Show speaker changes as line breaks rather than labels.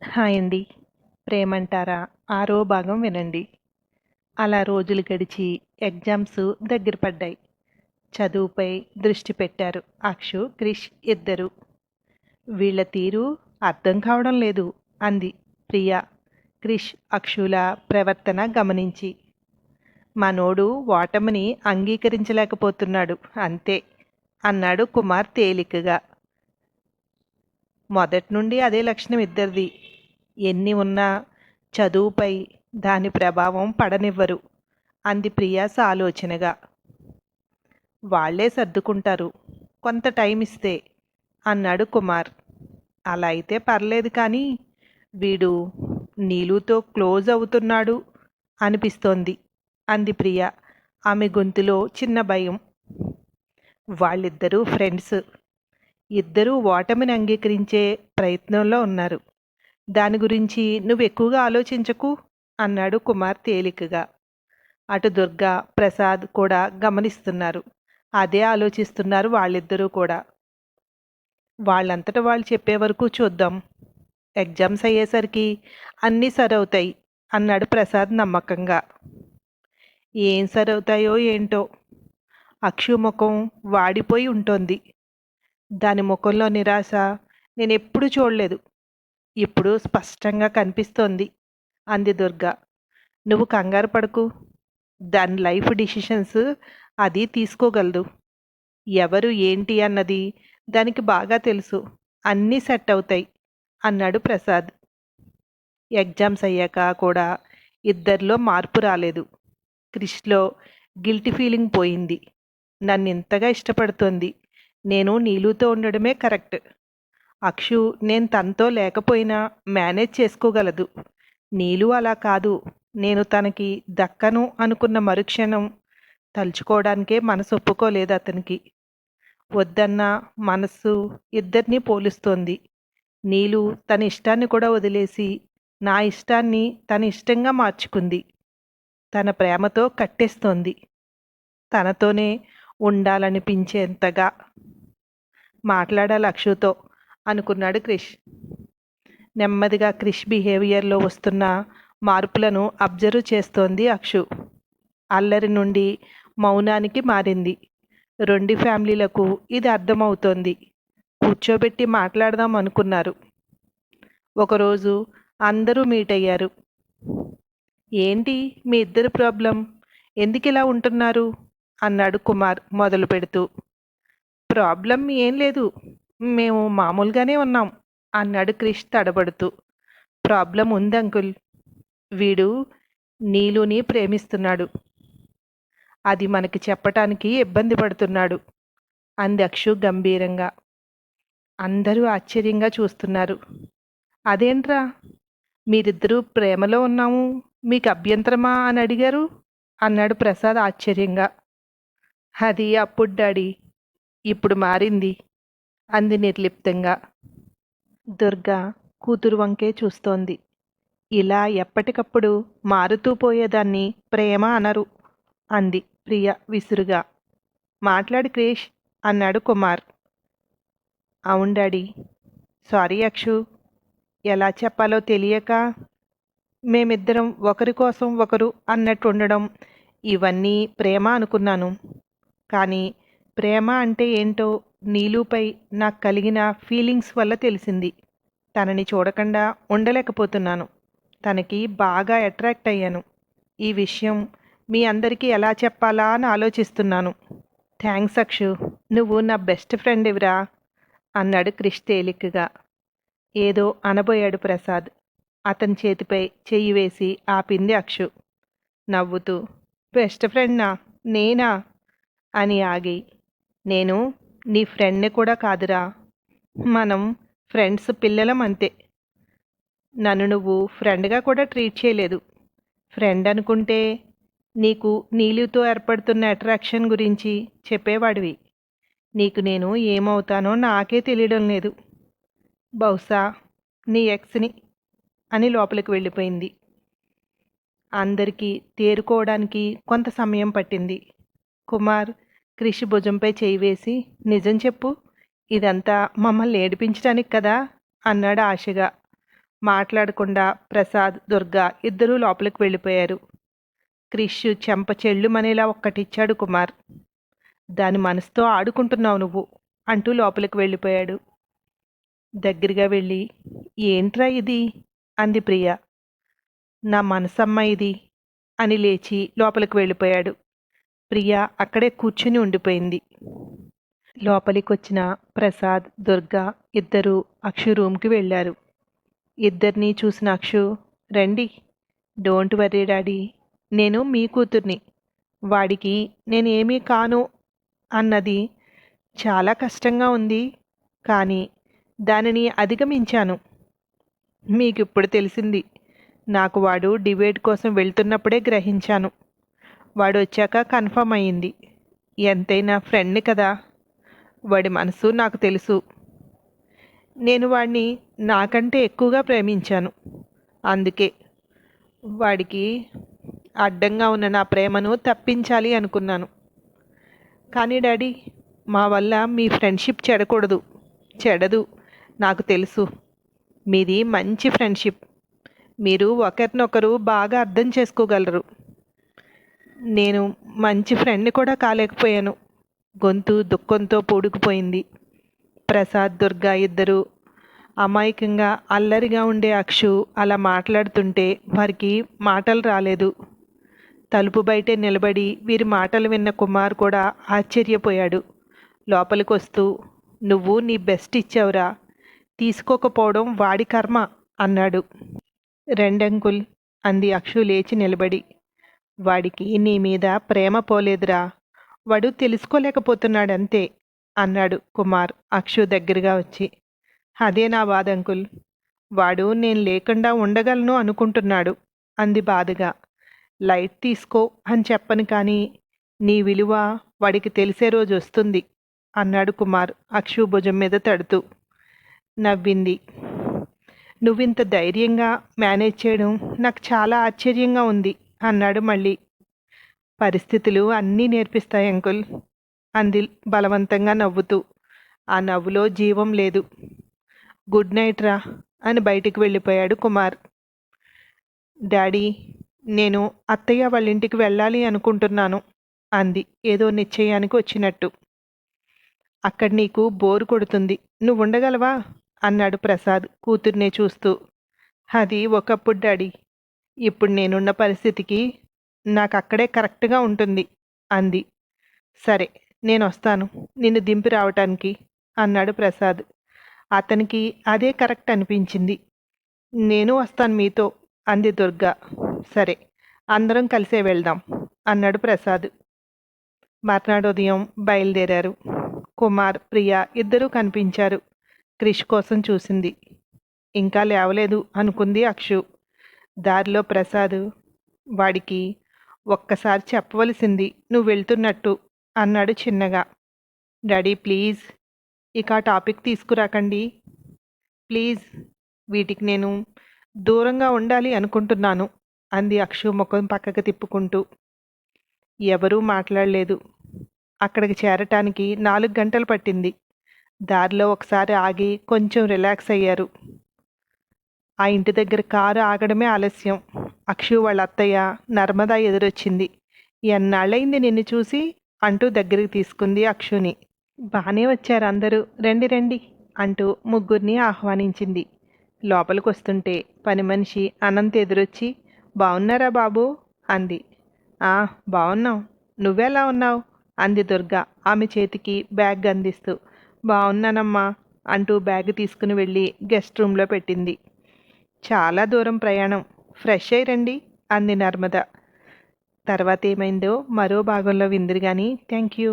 Hi అండి. ప్రేమంటారా ఆరో భాగం వినండి. అలా రోజులు గడిచి ఎగ్జామ్స్ దగ్గర పడ్డాయి. చదువుపై దృష్టి పెట్టారు అక్షు, క్రిష్ ఇద్దరు. వీళ్ళ తీరు అర్థం కావడం లేదు అంది ప్రియ క్రిష్ అక్షుల ప్రవర్తన గమనించి. మనోడు ఓటమిని అంగీకరించలేకపోతున్నాడు అంతే అన్నాడు కుమార్ తేలికగా. మొదట్నుండి అదే లక్షణం ఇద్దరిది. ఎన్ని ఉన్నా చదువుపై దాని ప్రభావం పడనివ్వరు అంది ప్రియ సాలోచనగా. వాళ్లే సర్దుకుంటారు కొంత టైం ఇస్తే అన్నాడు కుమార్. అలా అయితే పర్లేదు కానీ వీడు నీలుతో క్లోజ్ అవుతున్నాడు అనిపిస్తోంది అంది ప్రియ. ఆమె గొంతులో చిన్న భయం. వాళ్ళిద్దరూ ఫ్రెండ్స్. ఇద్దరూ ఓటమిని అంగీకరించే ప్రయత్నంలో ఉన్నారు. దాని గురించి నువ్వు ఎక్కువగా ఆలోచించకు అన్నాడు కుమార్ తేలికగా. అటు దుర్గా ప్రసాద్ కూడా గమనిస్తున్నారు. అదే ఆలోచిస్తున్నారు వాళ్ళిద్దరూ కూడా. వాళ్ళంతట వాళ్ళు చెప్పే వరకు చూద్దాం. ఎగ్జామ్స్ అయ్యేసరికి అన్నీ సరవుతాయి అన్నాడు ప్రసాద్ నమ్మకంగా. ఏం సరవుతాయో ఏంటో. అక్షు ముఖం వాడిపోయి ఉంటోంది. దాని ముఖంలో నిరాశ నేనెప్పుడూ చూడలేదు. ఇప్పుడు స్పష్టంగా కనిపిస్తోంది అంది దుర్గా. నువ్వు కంగారు పడకు. దాని లైఫ్ డిసిషన్స్ అది తీసుకోగలదు. ఎవరు ఏంటి అన్నది దానికి బాగా తెలుసు. అన్నీ సెట్ అవుతాయి అన్నాడు ప్రసాద్. ఎగ్జామ్స్ అయ్యాక కూడా ఇద్దరిలో మార్పు రాలేదు. క్రిష్లో గిల్టీ ఫీలింగ్ పోయింది. నన్ను ఇంతగా ఇష్టపడుతోంది. నేను నీలుతో ఉండడమే కరెక్ట్. అక్షు నేను తనతో లేకపోయినా మేనేజ్ చేసుకోగలదు. నీలు అలా కాదు. నేను తనకి దక్కను అనుకున్న మరుక్షణం తలుచుకోవడానికే మనసు ఒప్పుకోలేదు అతనికి. వద్దన్న మనస్సు ఇద్దరినీ పోలుస్తోంది. నీలు తన ఇష్టాన్ని కూడా వదిలేసి నా ఇష్టాన్ని తన ఇష్టంగా మార్చుకుంది. తన ప్రేమతో కట్టేస్తోంది. తనతోనే ఉండాలనిపించేంతగా మాట్లాడాలి అక్షుతో అనుకున్నాడు క్రిష్. నెమ్మదిగా క్రిష్ బిహేవియర్లో వస్తున్న మార్పులను అబ్జర్వ్ చేస్తోంది అక్షు. అల్లరి నుండి మౌనానికి మారింది. రెండు ఫ్యామిలీలకు ఇది అర్థమవుతోంది. కూర్చోబెట్టి మాట్లాడదాం అనుకున్నారు. ఒకరోజు అందరూ మీట్ అయ్యారు. ఏంటి మీ ఇద్దరు ప్రాబ్లం? ఎందుకు ఇలా ఉంటున్నారు అన్నాడు కుమార్ మొదలు పెడుతూ. ప్రాబ్లం ఏం లేదు, మేము మామూలుగానే ఉన్నాం అన్నాడు క్రిష్ తడబడుతూ. ప్రాబ్లం ఉంది అంకుల్. వీడు నీలుని ప్రేమిస్తున్నాడు. అది మనకి చెప్పటానికి ఇబ్బంది పడుతున్నాడు అంది అక్షు గంభీరంగా. అందరూ ఆశ్చర్యంగా చూస్తున్నారు. అదేంట్రా, మీరిద్దరూ ప్రేమలో ఉన్నాము, మీకు అభ్యంతరమా అని అడిగారు అన్నాడు ప్రసాద్ ఆశ్చర్యంగా. అది అప్పుడు డాడీ, ఇప్పుడు మారింది అంది నిర్లిప్తంగా. దుర్గా కూతురు వంకే చూస్తోంది. ఇలా ఎప్పటికప్పుడు మారుతూ పోయేదాన్ని ప్రేమ అనరు అంది ప్రియ విసురుగా. మాట్లాడు క్రిష్ అన్నాడు కుమార్. అవును డాడీ. సారీ అక్షు, ఎలా చెప్పాలో తెలియక మేమిద్దరం ఒకరి కోసం ఒకరు అన్నట్టు ఉండడం, ఇవన్నీ ప్రేమ అనుకున్నాను. కానీ ప్రేమ అంటే ఏంటో నీలుపై నాకు కలిగిన ఫీలింగ్స్ వల్ల తెలిసింది. తనని చూడకుండా ఉండలేకపోతున్నాను. తనకి బాగా అట్రాక్ట్ అయ్యాను. ఈ విషయం మీ అందరికీ ఎలా చెప్పాలా అని ఆలోచిస్తున్నాను. థ్యాంక్స్ అక్షు, నువ్వు నా బెస్ట్ ఫ్రెండ్ ఇవిరా అన్నాడు క్రిష్ తేలికగా. ఏదో అనబోయాడు ప్రసాద్. అతని చేతిపై చెయ్యి వేసి ఆపింది అక్షు నవ్వుతూ. బెస్ట్ ఫ్రెండ్నా? నేనా అని ఆగి. నేను నీ ఫ్రెండ్ని కూడా కాదురా. మనం ఫ్రెండ్స్ పిల్లలం అంతే. నన్ను నువ్వు ఫ్రెండ్గా కూడా ట్రీట్ చేయలేదు. ఫ్రెండ్ అనుకుంటే నీకు నీలుతో ఏర్పడుతున్న అట్రాక్షన్ గురించి చెప్పేవాడివి. నీకు నేను ఏమవుతానో నాకే తెలియడం లేదు. బహుశా నీ ఎక్స్ని అని లోపలికి వెళ్ళిపోయింది. అందరికీ తేరుకోవడానికి కొంత సమయం పట్టింది. కుమార్ క్రిష్ భుజంపై చేయి వేసి, నిజం చెప్పు, ఇదంతా మమ్మల్ని ఏడిపించడానికి కదా అన్నాడు ఆశగా. మాట్లాడకుండా ప్రసాద్, దుర్గా ఇద్దరూ లోపలికి వెళ్ళిపోయారు. క్రిష్ చెంప చెళ్ళుమనేలా ఒక్కటిచ్చాడు కుమార్. దాని మనసుతో ఆడుకుంటున్నావు నువ్వు అంటూ లోపలికి వెళ్ళిపోయాడు. దగ్గరగా వెళ్ళి, ఏంట్రా ఇది అంది ప్రియ. నా మనసమ్మ ఇది అని లేచి లోపలికి వెళ్ళిపోయాడు. ప్రియ అక్కడే కూర్చుని ఉండిపోయింది. లోపలికొచ్చిన ప్రసాద్, దుర్గా ఇద్దరూ అక్షు రూమ్కి వెళ్ళారు. ఇద్దరినీ చూసిన అక్షు, రండి, డోంట్ వర్రీ డాడీ, నేను మీ కూతుర్ని, వాడికి నేను ఏమీ కాను అన్నది చాలా కష్టంగా ఉంది, కానీ దానిని అధిగమించాను. మీకు ఇప్పుడు తెలిసింది. నాకు వాడు డిబేట్ కోసం వెళ్తున్నప్పుడే గ్రహించాను. వాడు వచ్చాక కన్ఫర్మ్ అయ్యింది. ఎంతైనా ఫ్రెండ్ని కదా, వాడి మనసు నాకు తెలుసు. నేను వాడిని నాకంటే ఎక్కువగా ప్రేమించాను. అందుకే వాడికి అడ్డంగా ఉన్న నా ప్రేమను తప్పించాలి అనుకున్నాను. కానీ డాడీ, మా వల్ల మీ ఫ్రెండ్షిప్ చెడదు, నాకు తెలుసు. మీది మంచి ఫ్రెండ్షిప్. మీరు ఒకరినొకరు బాగా అర్థం చేసుకోగలరు. నేను మంచి ఫ్రెండ్ని కూడా కాలేకపోయాను. గొంతు దుఃఖంతో పూడుకుపోయింది. ప్రసాద్, దుర్గా ఇద్దరు అమాయకంగా అల్లరిగా ఉండే అక్షు అలా మాట్లాడుతుంటే వారికి మాటలు రాలేదు. తలుపు బయటే నిలబడి వీరి మాటలు విన్న కుమార్ కూడా ఆశ్చర్యపోయాడు. లోపలికి వస్తూ, నువ్వు నీ బెస్ట్ ఇచ్చావురా, తీసుకోకపోవడం వాడి కర్మ అన్నాడు. రెండంకుల్ అంది అక్షు లేచి నిలబడి. వాడికి నీ మీద ప్రేమ పోలేదురా, వాడు తెలుసుకోలేకపోతున్నాడంతే అన్నాడు కుమార్ అక్షు దగ్గరగా వచ్చి. అదే నా బాధ అంకుల్, వాడు నేను లేకుండా ఉండగలను అనుకుంటున్నాడు అంది బాధగా. లైట్ తీసుకో అని చెప్పను, కానీ నీ విలువ వాడికి తెలిసే రోజు వస్తుంది అన్నాడు కుమార్ అక్షు భుజం మీద తడుతూ. నవ్వింది. నువ్వింత ధైర్యంగా మేనేజ్ చేయడం నాకు చాలా ఆశ్చర్యంగా ఉంది అన్నాడు మళ్ళీ. పరిస్థితులు అన్నీ నేర్పిస్తాయి అంకుల్ అంది బలవంతంగా నవ్వుతూ. ఆ నవ్వులో జీవం లేదు. గుడ్ నైట్ రా అని బయటికి వెళ్ళిపోయాడు కుమార్. డాడీ, నేను అత్తయ్య వాళ్ళ ఇంటికి వెళ్ళాలి అనుకుంటున్నాను అంది ఏదో నిశ్చయానికి వచ్చినట్టు. అక్కడ నీకు బోరు కొడుతుంది, నువ్వు ఉండగలవా అన్నాడు ప్రసాద్ కూతుర్నే చూస్తూ. అది ఒకప్పుడు డాడీ, ఇప్పుడు నేనున్న పరిస్థితికి నాకు అక్కడే కరెక్ట్గా ఉంటుంది అంది. సరే, నేను వస్తాను నిన్ను దింపి రావటానికి అన్నాడు ప్రసాద్. అతనికి అదే కరెక్ట్ అనిపించింది. నేను వస్తాను మీతో అంది దుర్గా. సరే, అందరం కలిసే వెళ్దాం అన్నాడు ప్రసాద్. మర్నాడు ఉదయం బయలుదేరారు. కుమార్, ప్రియ ఇద్దరూ కనిపించారు. క్రిష్ కోసం చూసింది. ఇంకా లేవలేదు అనుకుంది అక్షు. దారిలో ప్రసాద్, వాడికి ఒక్కసారి చెప్పవలసింది నువ్వు వెళ్తున్నట్టు అన్నాడు చిన్నగా. డాడీ ప్లీజ్, ఇక ఆ టాపిక్ తీసుకురాకండి ప్లీజ్, వీటికి నేను దూరంగా ఉండాలి అనుకుంటున్నాను అంది అక్షు ముఖం పక్కకు తిప్పుకుంటూ. ఎవరూ మాట్లాడలేదు. అక్కడికి చేరటానికి 4 గంటలు పట్టింది. దారిలో ఒకసారి ఆగి కొంచెం రిలాక్స్ అయ్యారు. ఆ ఇంటి దగ్గర కారు ఆగడమే ఆలస్యం. అక్షు వాళ్ళ అత్తయ్య నర్మదా ఎదురొచ్చింది. ఎన్నాళ్ళయింది నిన్ను చూసి అంటూ దగ్గరికి తీసుకుంది అక్షుని. బాగానే వచ్చారు అందరూ, రండి రండి అంటూ ముగ్గురిని ఆహ్వానించింది. లోపలికి వస్తుంటే పని మనిషి అనంత్ ఎదురొచ్చి, బాగున్నారా బాబు అంది. బాగున్నాం, నువ్వెలా ఉన్నావు అంది దుర్గా ఆమె చేతికి బ్యాగ్ అందిస్తూ. బాగున్నానమ్మా అంటూ బ్యాగ్ తీసుకుని వెళ్ళి గెస్ట్ రూమ్లో పెట్టింది. చాలా దూరం ప్రయాణం, ఫ్రెష్ అయ్యి రండి అంది నర్మద. తర్వాత ఏమైందో మరో భాగంలో విందురు కానీ. Thank you.